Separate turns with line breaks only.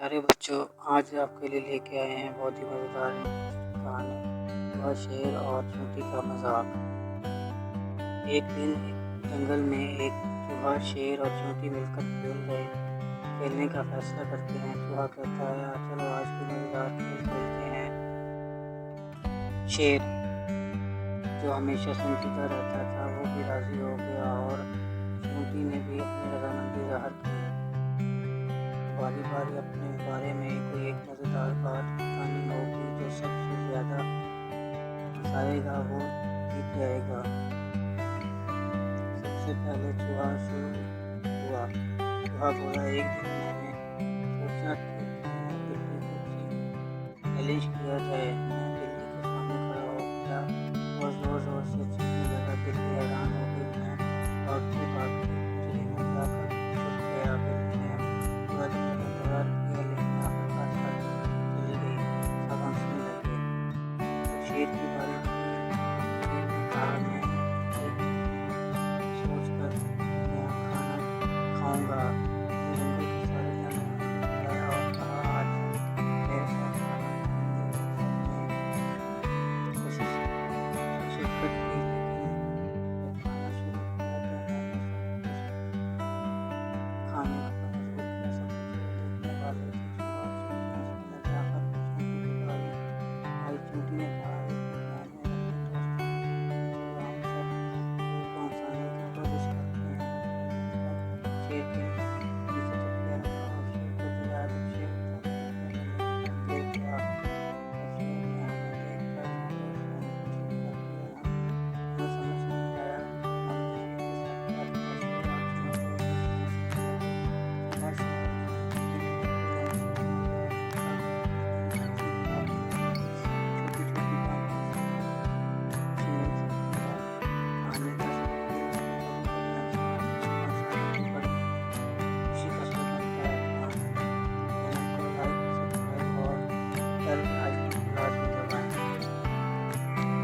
پیارے بچوں، آج آپ کے لیے لے کے آئے ہیں بہت ہی مزیدار کہانی، چوہا، شیر اور چونٹی کا مذاق۔ ایک دن جنگل میں ایک چوہا، شیر اور چونٹی مل کر کھیلنے کا فیصلہ کرتے ہیں۔ چوہا کہتا ہے چلو آج کوئی مزیدار کھیل کھیلتے ہیں۔ شیر جو ہمیشہ سنجیدہ رہتا تھا وہ بھی راضی ہو گیا اور چونٹی نے بھی اپنی رضامندی ظاہر کی۔ باری باری اپنے بارے میں کوئی ایک مزیدار بات بتانی ہوگی، جو سب سے زیادہ ہنسائے گا وہ جیت جائے گا۔ سب سے پہلے چوہا شروع ہوا۔ چوہا بولا، ایک دن میں نے سوچا کہ کیوں نہ بلی کو چیلنج کیا جائے۔ میں بلی کے سامنے کھڑا ہو گیا اور زور زور سے چیخنے لگا۔ بلی حیران ہو گئی۔ میں بھاگتے بھاگتے پنجرے میں جا کر چھپ گیا۔ بلی نے پورا دن انتظار کیا لیکن آخر کار سچ چلی گئی۔ سب ہنسنے لگے۔ جب شیر کی